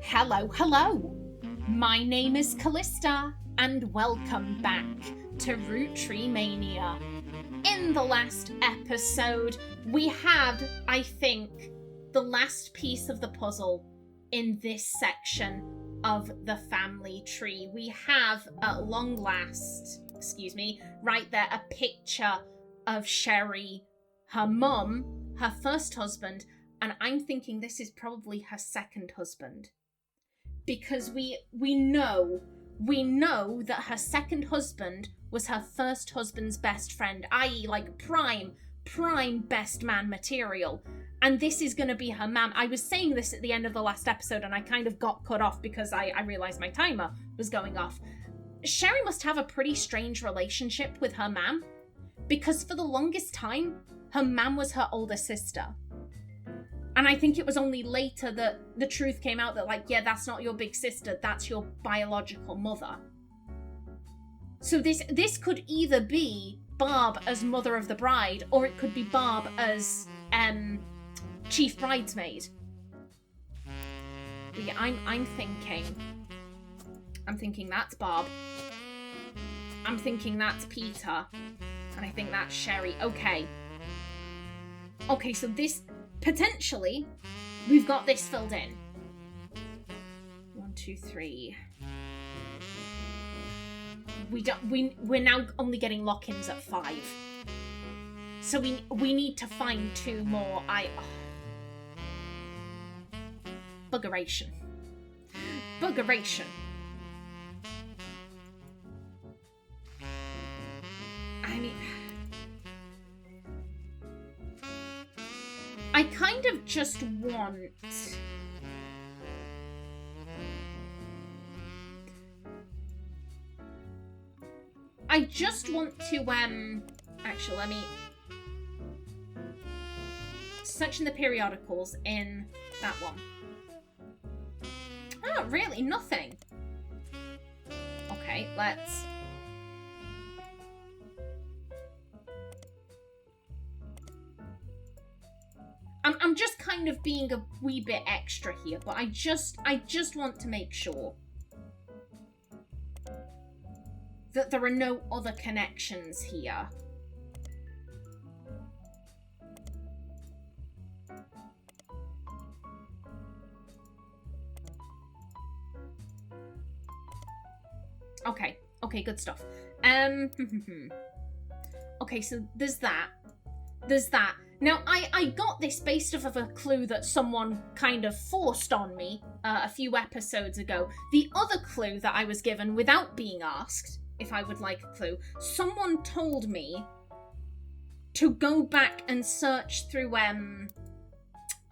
Hello, hello. My name is Callista, and welcome back to Roottreemania. In the last episode, we had, I think, the last piece of the puzzle in this section of the family tree. We have, at long last, right there, a picture of Sherry, her mum, her first husband, and I'm thinking this is probably her second husband. Because we know that her second husband was her first husband's best friend, i.e. like prime best man material. And this is going to be her mam. I was saying this at the end of the last episode and I kind of got cut off because I realized my timer was going off. Sherry must have a pretty strange relationship with her mam, because for the longest time, her mam was her older sister. And I think it was only later that the truth came out that, like, yeah, that's not your big sister, that's your biological mother. So this could either be Barb as mother of the bride, or it could be Barb as chief bridesmaid. But yeah, I'm thinking that's Barb. I'm thinking that's Peter. And I think that's Sherry. Okay, so this... Potentially, we've got this filled in. 1, 2, 3. We're now only getting lock-ins at 5. So we need to find 2 more. Buggeration. I mean, I kind of just want... I just want to, actually, let me... search in the periodicals in that one. Oh, really? Nothing. Okay, let's... I'm just kind of being a wee bit extra here, but I just want to make sure that there are no other connections here. Okay, good stuff. Okay, so there's that. Now, I got this based off of a clue that someone kind of forced on me a few episodes ago. The other clue that I was given without being asked if I would like a clue, someone told me to go back and search through,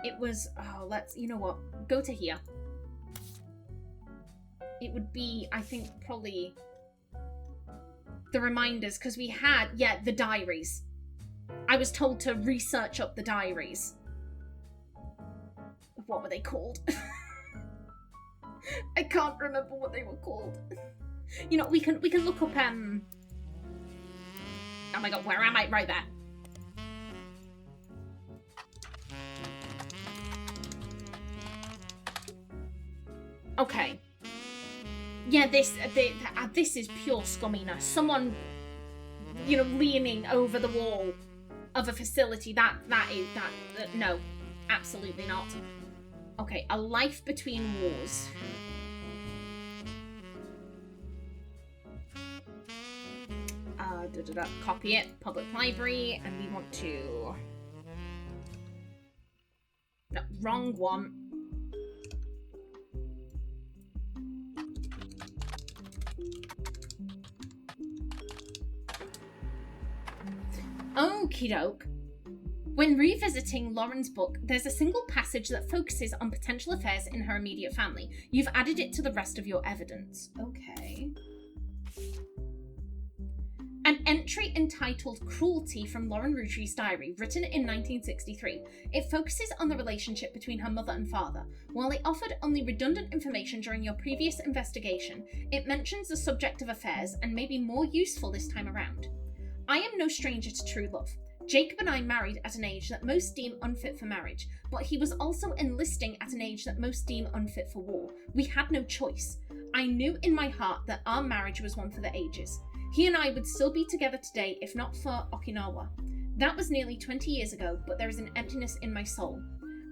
it was, you know what, go to here. It would be, I think, probably the reminders, because we had, the diaries. I was told to research up the diaries. What were they called? I can't remember what they were called. You know, we can look up, oh my god, where am I? Right there. Okay. Yeah, this is pure scumminess. Someone, you know, leaning over the wall of a facility, no, absolutely not. Okay, a life between wars. Copy it, public library, and we want to... No, wrong one. Okie doke. When revisiting Lauren's book, there's a single passage that focuses on potential affairs in her immediate family. You've added it to the rest of your evidence. Okay. An entry entitled Cruelty from Lauren Roottree's diary, written in 1963. It focuses on the relationship between her mother and father. While it offered only redundant information during your previous investigation, it mentions the subject of affairs and may be more useful this time around. I am no stranger to true love. Jacob and I married at an age that most deem unfit for marriage, but he was also enlisting at an age that most deem unfit for war. We had no choice. I knew in my heart that our marriage was one for the ages. He and I would still be together today if not for Okinawa. That was nearly 20 years ago, but there is an emptiness in my soul.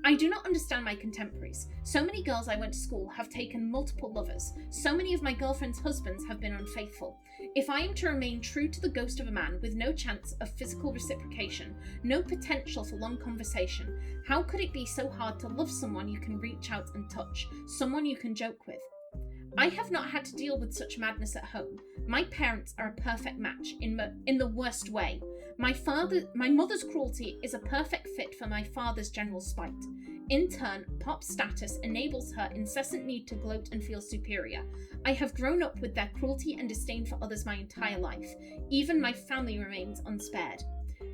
I do not understand my contemporaries. So many girls I went to school have taken multiple lovers. So many of my girlfriends' husbands have been unfaithful. If I am to remain true to the ghost of a man with no chance of physical reciprocation, no potential for long conversation, how could it be so hard to love someone you can reach out and touch, someone you can joke with? I have not had to deal with such madness at home. My parents are a perfect match in the worst way. My mother's cruelty is a perfect fit for my father's general spite. In turn, Pop's status enables her incessant need to gloat and feel superior. I have grown up with their cruelty and disdain for others my entire life. Even my family remains unspared.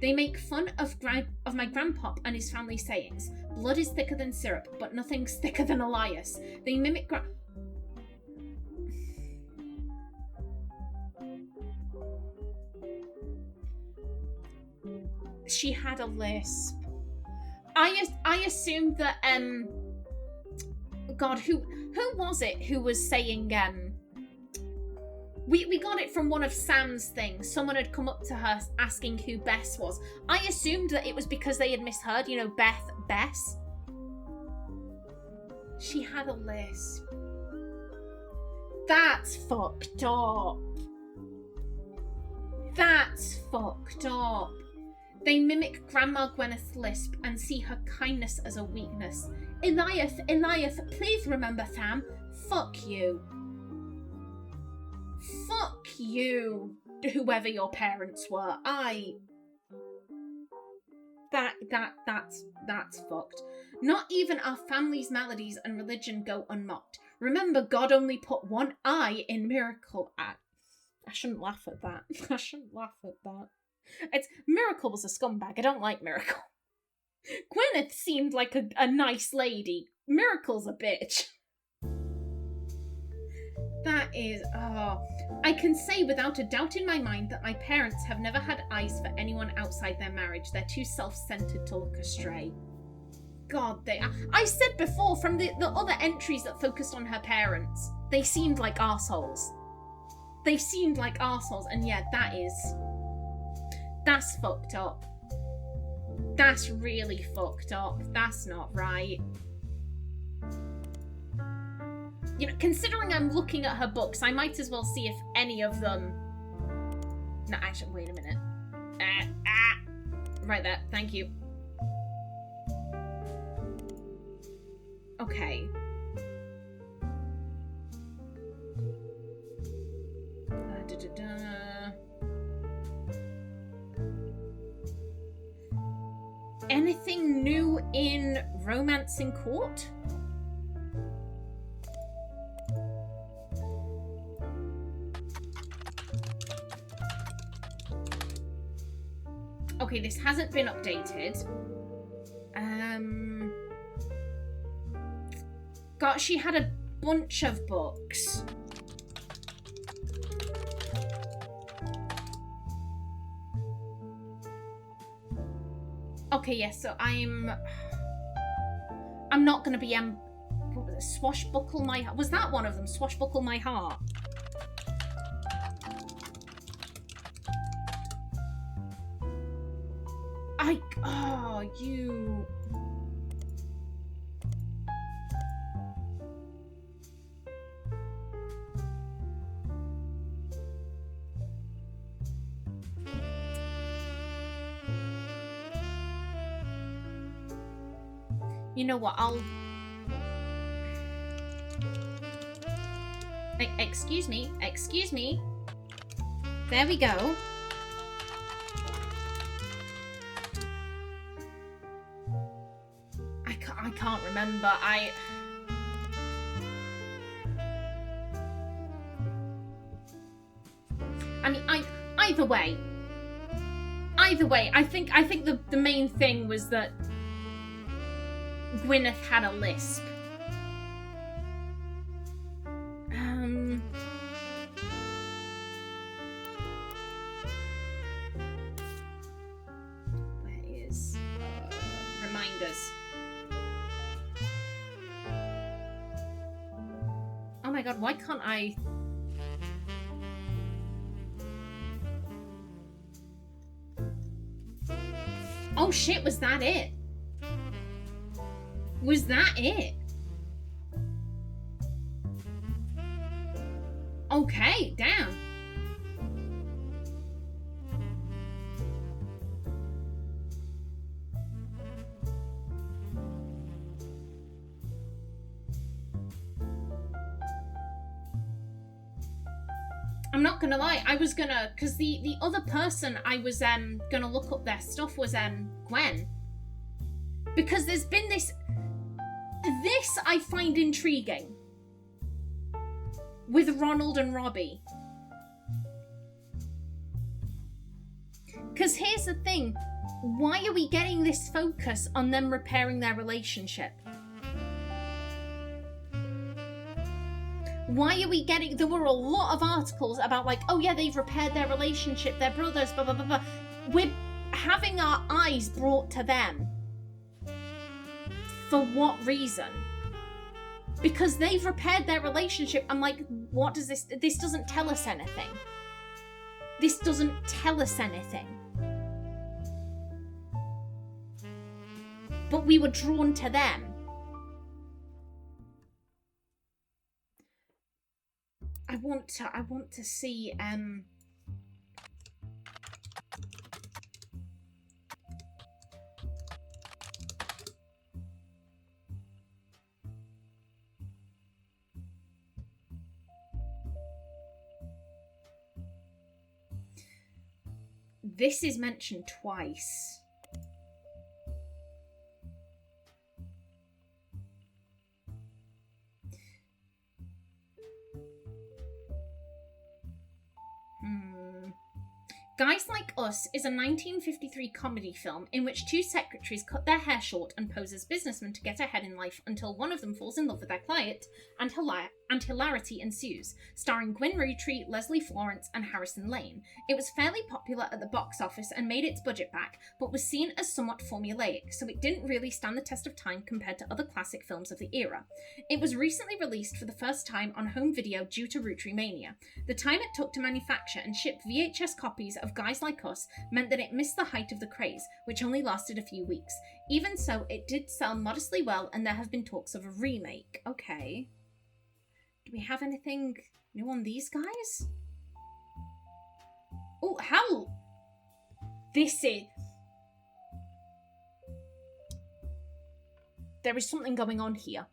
They make fun of my grandpop and his family sayings. Blood is thicker than syrup, but nothing's thicker than Elias. They mimic She had a lisp. I assumed that God, who was it who was saying we got it from one of Sam's things. Someone had come up to her asking who Bess was. I assumed that it was because they had misheard, you know, Bess. She had a lisp. That's fucked up. That's fucked up. They mimic Grandma Gwyneth's lisp and see her kindness as a weakness. Elias, please remember Sam. Fuck you. Fuck you, whoever your parents were. That's fucked. Not even our family's melodies and religion go unmocked. Remember, God only put one eye in Miracle. I shouldn't laugh at that. I shouldn't laugh at that. Miracle was a scumbag. I don't like Miracle. Gwyneth seemed like a nice lady. Miracle's a bitch. That is, I can say without a doubt in my mind that my parents have never had eyes for anyone outside their marriage. They're too self-centered to look astray. God, I said before, from the other entries that focused on her parents, they seemed like arseholes. They seemed like arseholes, and yeah, that's fucked up. That's really fucked up. That's not right. You know, considering I'm looking at her books, I might as well see if any of them... No, actually, wait a minute. Right there, thank you. Okay. Anything new in Romance in Court? Okay, this hasn't been updated. God, she had a bunch of books. Okay, yes, so I'm not gonna be what was it? Swashbuckle My Heart. Was that one of them? Swashbuckle My Heart. You. You know what, excuse me. There we go. I can't remember. I mean, either way, I think the main thing was that Gwyneth had a lisp. find us. Oh my god, why can't I... Oh shit, was that it? Was that it? Okay, damn. I'm not gonna lie, I was gonna, because the other person I was gonna look up their stuff was Gwynn. Because there's been this I find intriguing with Ronald and Robbie. Because here's the thing, why are we getting this focus on them repairing their relationship? Why are we getting... There were a lot of articles about like, oh yeah, they've repaired their relationship, they're brothers, blah, blah, blah, blah. We're having our eyes brought to them. For what reason? Because they've repaired their relationship. I'm like, what does this... This doesn't tell us anything. This doesn't tell us anything. But we were drawn to them. I want to see this is mentioned twice. Guys Like Us is a 1953 comedy film in which two secretaries cut their hair short and pose as businessmen to get ahead in life until one of them falls in love with their client and hilarity ensues, starring Gwynn, Leslie Florence and Harrison Lane. It was fairly popular at the box office and made its budget back, but was seen as somewhat formulaic, so it didn't really stand the test of time compared to other classic films of the era. It was recently released for the first time on home video due to Roottreemania. The time it took to manufacture and ship VHS copies of Guys Like Us meant that it missed the height of the craze, which only lasted a few weeks. Even so, it did sell modestly well, and there have been talks of a remake. Okay. Do we have anything new on these guys? Oh, how... This is... There is something going on here.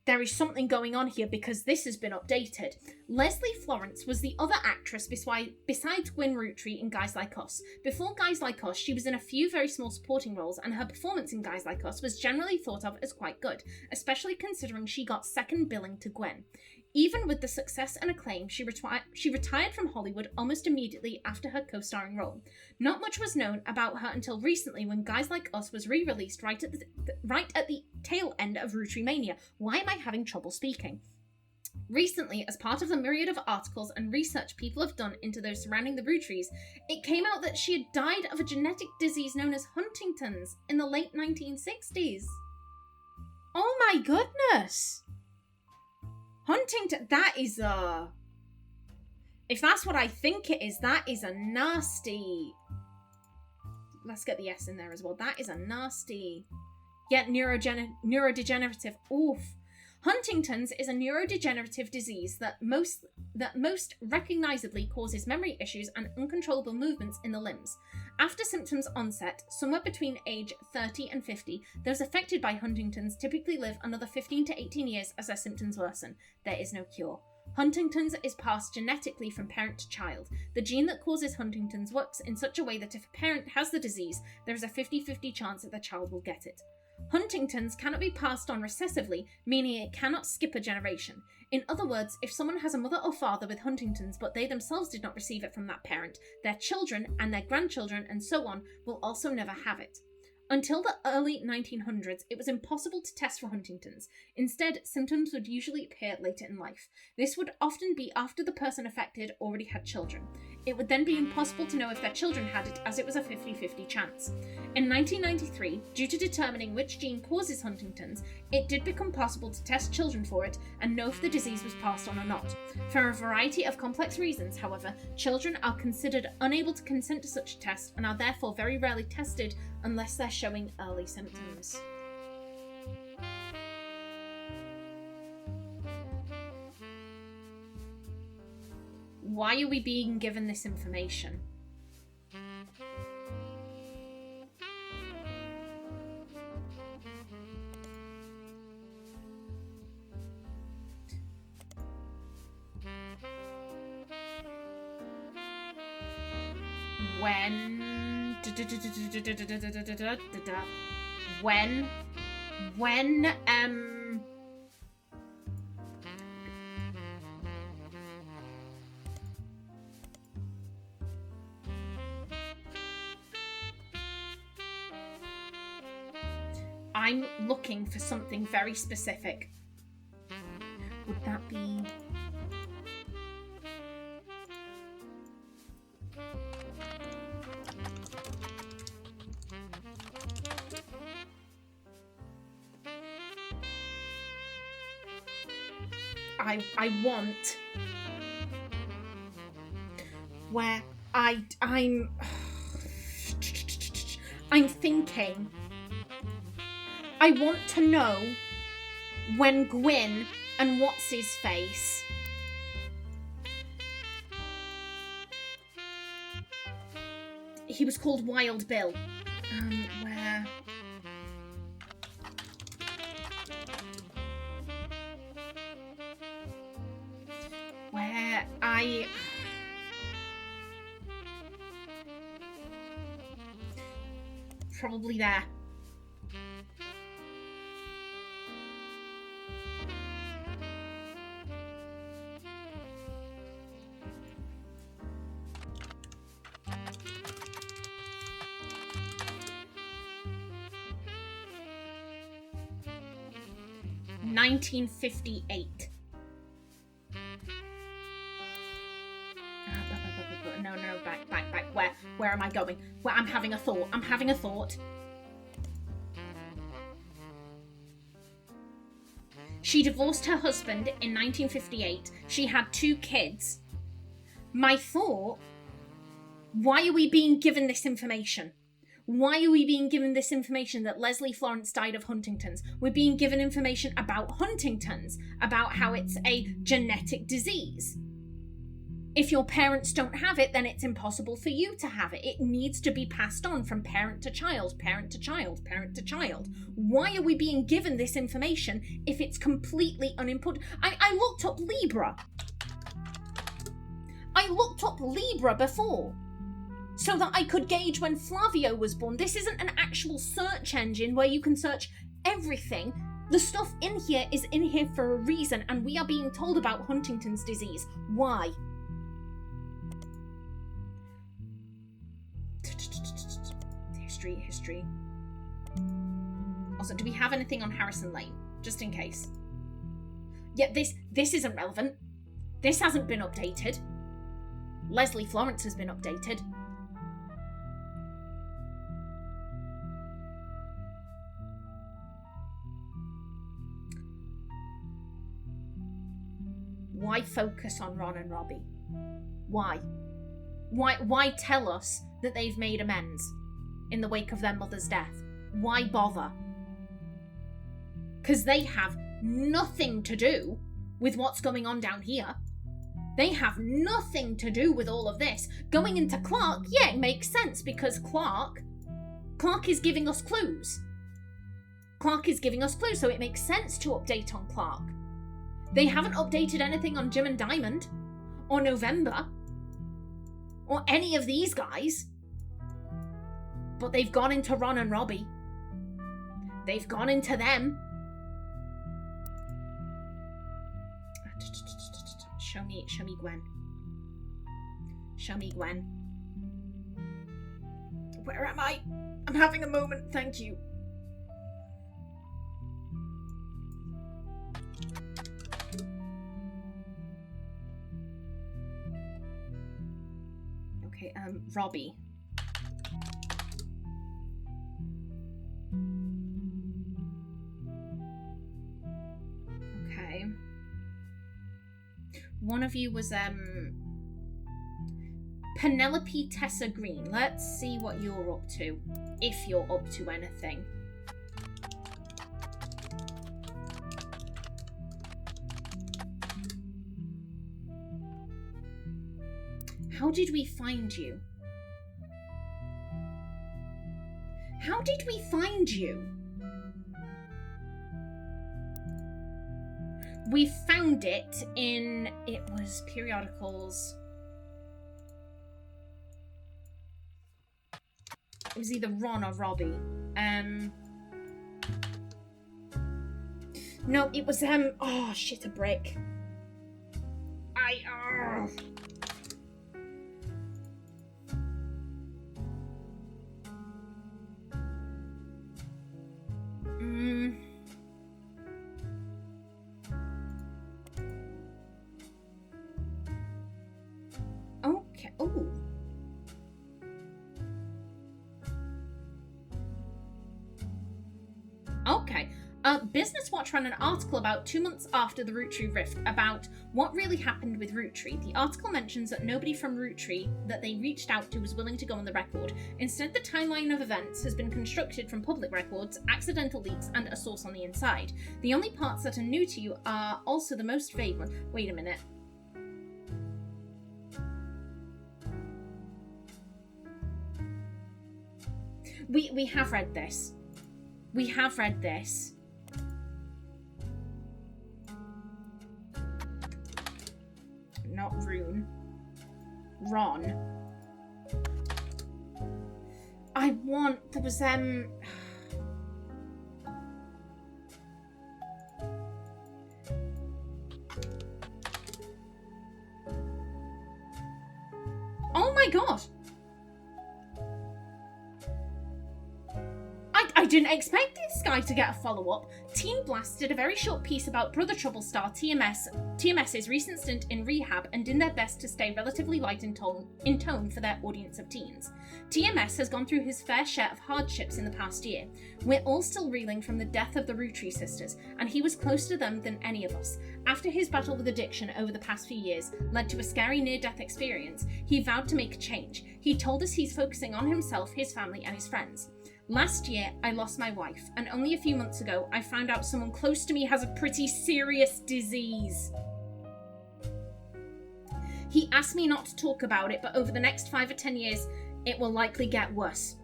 There is something going on here because this has been updated. Leslie Florence was the other actress besides Gwynn Rootree in Guys Like Us. Before Guys Like Us, she was in a few very small supporting roles, and her performance in Guys Like Us was generally thought of as quite good, especially considering she got second billing to Gwynn. Even with the success and acclaim, she retired from Hollywood almost immediately after her co-starring role. Not much was known about her until recently when Guys Like Us was re-released right at the tail end of Roottreemania. Why am I having trouble speaking? Recently, as part of the myriad of articles and research people have done into those surrounding the Rootrees, it came out that she had died of a genetic disease known as Huntington's in the late 1960s. Oh my goodness! Huntington, that is a... If that's what I think it is, that is a nasty... Let's get the S in there as well. That is a nasty... Yet neurodegenerative. Oof. Huntington's is a neurodegenerative disease that most recognizably causes memory issues and uncontrollable movements in the limbs. After symptoms onset, somewhere between age 30 and 50, those affected by Huntington's typically live another 15 to 18 years as their symptoms worsen. There is no cure. Huntington's is passed genetically from parent to child. The gene that causes Huntington's works in such a way that if a parent has the disease, there is a 50-50 chance that the child will get it. Huntington's cannot be passed on recessively, meaning it cannot skip a generation. In other words, if someone has a mother or father with Huntington's but they themselves did not receive it from that parent, their children and their grandchildren and so on will also never have it. Until the early 1900s, it was impossible to test for Huntington's. Instead, symptoms would usually appear later in life. This would often be after the person affected already had children. It would then be impossible to know if their children had it, as it was a 50-50 chance. In 1993, due to determining which gene causes Huntington's, it did become possible to test children for it and know if the disease was passed on or not. For a variety of complex reasons, however, children are considered unable to consent to such a test and are therefore very rarely tested unless they're showing early symptoms. Why are we being given this information? When I'm looking for something very specific. Would that be... I want... Where I'm thinking... I want to know when Gwynn and what's-his-face he was called Wild Bill. Where I... Probably there. $1958. No, back. Where am I going? I'm having a thought. She divorced her husband in 1958. She had 2 kids. My thought, why are we being given this information? Why are we being given this information that Leslie Florence died of Huntington's? We're being given information about Huntington's, about how it's a genetic disease. If your parents don't have it, then it's impossible for you to have it. It needs to be passed on from parent to child, parent to child, parent to child. Why are we being given this information if it's completely unimportant? I looked up Libra. I looked up Libra before, so that I could gauge when Flavio was born. This isn't an actual search engine where you can search everything. The stuff in here is in here for a reason, and we are being told about Huntington's disease. Why? History. Also, do we have anything on Harrison Lane? Just in case. Yeah, this isn't relevant. This hasn't been updated. Leslie Florence has been updated. Why focus on Ron and Robbie? Why? Why tell us that they've made amends in the wake of their mother's death? Why bother? Because they have nothing to do with what's going on down here. They have nothing to do with all of this. Going into Clark, yeah, it makes sense because Clark is giving us clues. Clark is giving us clues, so it makes sense to update on Clark. They haven't updated anything on Jim and Diamond, or November, or any of these guys. But they've gone into Ron and Robbie. They've gone into them. Show me Gwynn. Show me Gwynn. Where am I? I'm having a moment, thank you. Robbie. Okay. One of you was, Penelope Tessa Green. Let's see what you're up to, if you're up to anything. How did we find you? How did we find you? We found it in, it was periodicals. It was either Ron or Robbie. No, it was, oh shit, a brick. Okay, ooh. Okay. Business Watch ran an article about 2 months after the Roottree Rift about what really happened with Roottree. The article mentions that nobody from Roottree that they reached out to was willing to go on the record. Instead, the timeline of events has been constructed from public records, accidental leaks, and a source on the inside. The only parts that are new to you are also the most vague ones. Wait a minute. We have read this. We have read this. Not Rune. Ron. There was, oh my god! I didn't expect this guy to get a follow-up. Teen Blast did a very short piece about Brother Trouble star TMS's recent stint in rehab and did their best to stay relatively light in tone for their audience of teens. TMS has gone through his fair share of hardships in the past year. We're all still reeling from the death of the Roottree sisters, and he was closer to them than any of us. After his battle with addiction over the past few years led to a scary near-death experience, he vowed to make a change. He told us he's focusing on himself, his family, and his friends. Last year, I lost my wife, and only a few months ago, I found out someone close to me has a pretty serious disease. He asked me not to talk about it, but over the next 5 or 10 years, it will likely get worse.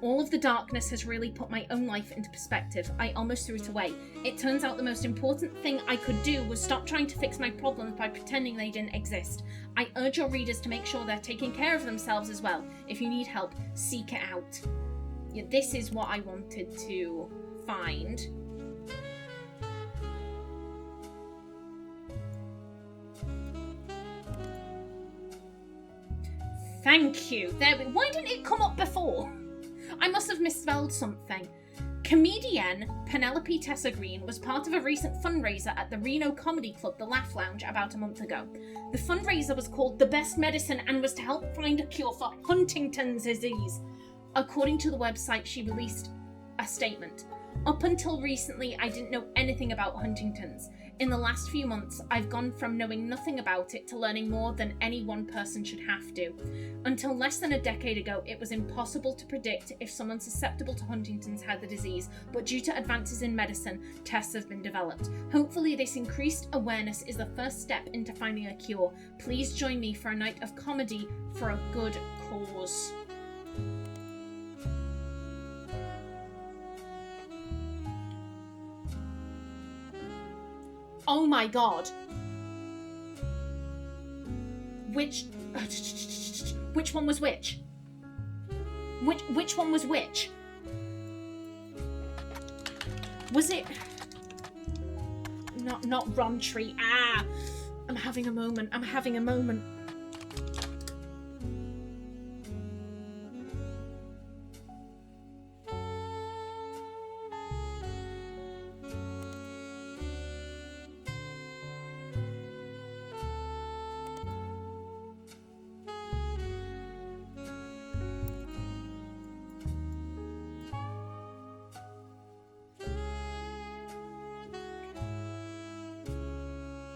All of the darkness has really put my own life into perspective. I almost threw it away. It turns out the most important thing I could do was stop trying to fix my problems by pretending they didn't exist. I urge your readers to make sure they're taking care of themselves as well. If you need help, seek it out. Yeah, this is what I wanted to find. Thank you. Why didn't it come up before? I must have misspelled something. Comedian Penelope Tessa Green was part of a recent fundraiser at the Reno Comedy Club, The Laugh Lounge, about a month ago. The fundraiser was called The Best Medicine and was to help find a cure for Huntington's disease. According to the website, she released a statement. Up until recently, I didn't know anything about Huntington's. In the last few months, I've gone from knowing nothing about it to learning more than any one person should have to. Until less than a decade ago, it was impossible to predict if someone susceptible to Huntington's had the disease, but due to advances in medicine, tests have been developed. Hopefully, this increased awareness is the first step into finding a cure. Please join me for a night of comedy for a good cause. Oh my god. Which one was which? Which one was which? Was it not Roottree? I'm having a moment.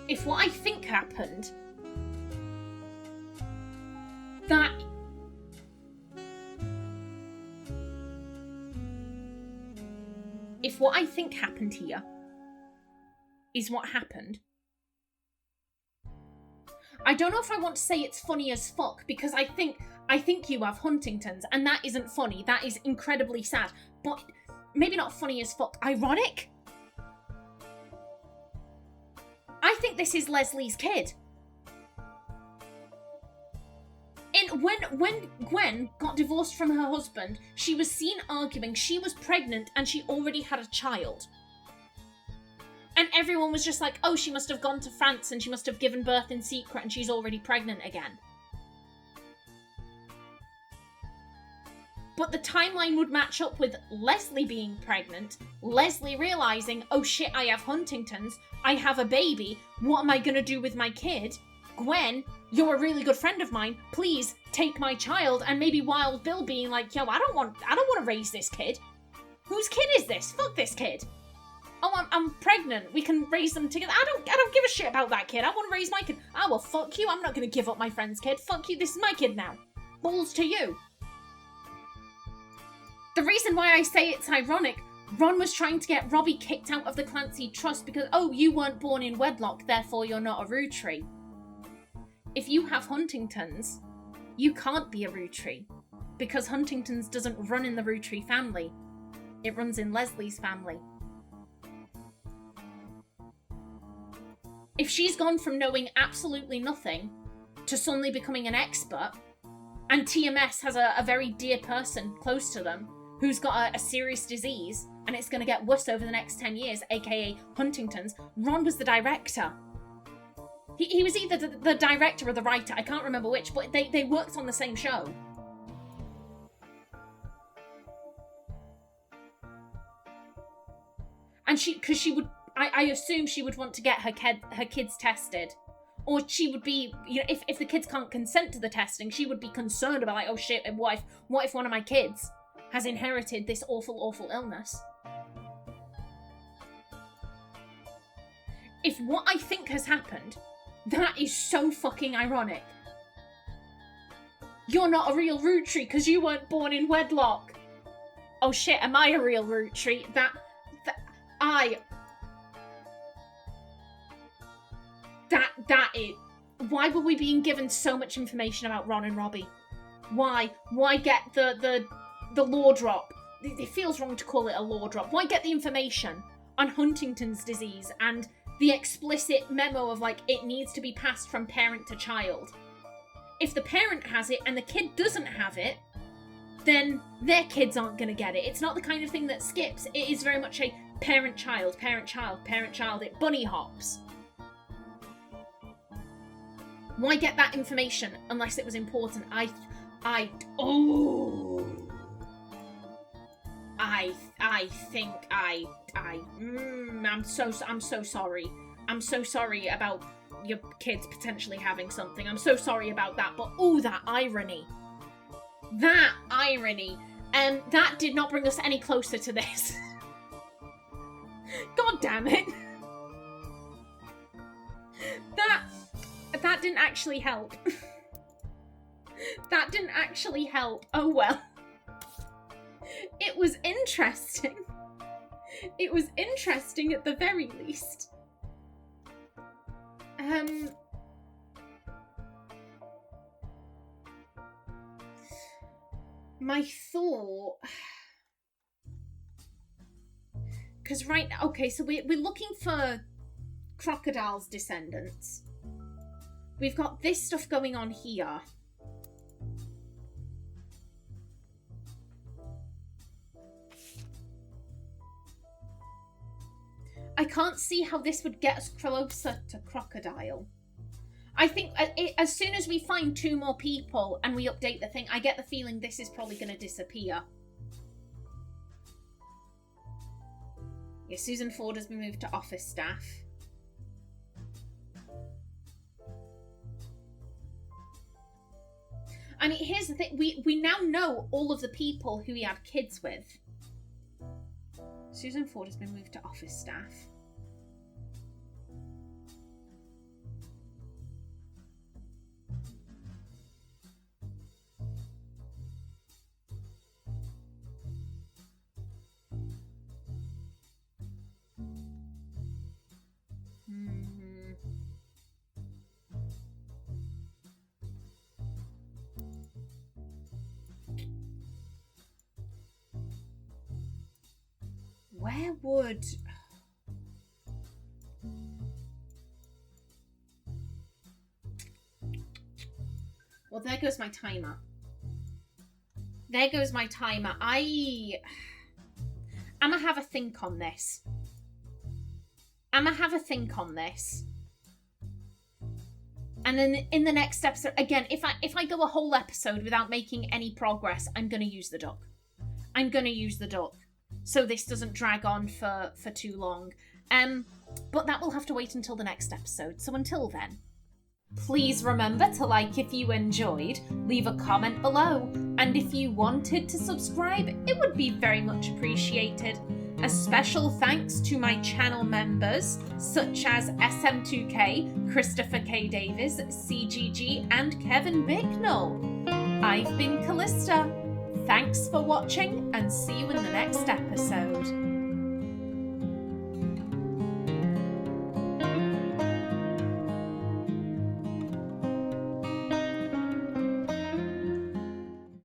if what I think happened, that if what I think happened here is what happened, I don't know if I want to say it's funny as fuck, because I think you have Huntington's, and that isn't funny. That is incredibly sad. But maybe not funny as fuck. Ironic? I think this is Leslie's kid. When Gwen got divorced from her husband, she was seen arguing. She was pregnant and she already had a child. And everyone was just like, oh, she must have gone to France and she must have given birth in secret and she's already pregnant again. But the timeline would match up with Leslie being pregnant, Leslie realising, oh shit, I have Huntington's, I have a baby, what am I going to do with my kid? Gwen, you're a really good friend of mine, please take my child. And maybe Wild Bill being like, yo, I don't want to raise this kid. Whose kid is this? Fuck this kid. Oh, I'm pregnant. We can raise them together. I don't give a shit about that kid. I want to raise my kid. Oh, well, fuck you. I'm not going to give up my friend's kid. Fuck you. This is my kid now. Balls to you. The reason why I say it's ironic, Ron was trying to get Robbie kicked out of the Clancy Trust because, oh, you weren't born in wedlock, therefore you're not a Roottreemania. If you have Huntington's, you can't be a Roottreemania because Huntington's doesn't run in the Roottreemania family. It runs in Leslie's family. If she's gone from knowing absolutely nothing to suddenly becoming an expert, and TMS has a very dear person close to them who's got a serious disease, and it's going to get worse over the next 10 years, aka Huntington's, Ron was the director. He was either the director or the writer, I can't remember which, but they worked on the same show. And I assume she would want to get her kids tested. Or she would be, you know, if the kids can't consent to the testing, she would be concerned about, like, oh shit, what if one of my kids has inherited this awful, awful illness? If what I think has happened, that is so fucking ironic. You're not a real Roottreemania because you weren't born in wedlock. Oh shit, am I a real Roottreemania? That is... Why were we being given so much information about Ron and Robbie? Why? Why get the lore drop? It feels wrong to call it a lore drop. Why get the information on Huntington's disease and the explicit memo of, like, it needs to be passed from parent to child? If the parent has it and the kid doesn't have it, then their kids aren't going to get it. It's not the kind of thing that skips. It is very much a parent-child, parent-child, parent-child. It bunny hops. Why get that information unless it was important? I'm so sorry. I'm so sorry about your kids potentially having something. I'm so sorry about that. But that irony. That irony. That did not bring us any closer to this. God damn it. That didn't actually help. That didn't actually help. Oh well. It was interesting. It was interesting at the very least. My thought... Because right now... Okay, so we're looking for Crocodile's descendants. We've got this stuff going on here. I can't see how this would get us closer to Crocodile. I think as soon as we find 2 more people and we update the thing, I get the feeling this is probably going to disappear. Yeah, Susan Ford has been moved to office staff. I mean, here's the thing. We now know all of the people who he had kids with. Susan Ford has been moved to office staff. where would... Well, there goes my timer. There goes my timer. I'm gonna have a think on this. And then in the next episode, again, if I go a whole episode without making any progress, I'm gonna use the duck. So this doesn't drag on for too long. But that will have to wait until the next episode. So until then, please remember to like if you enjoyed, leave a comment below, and if you wanted to subscribe, it would be very much appreciated. A special thanks to my channel members, such as SM2K, Christopher K. Davis, CGG, and Kevin Bicknell. I've been Kallista. Thanks for watching, and see you in the next episode.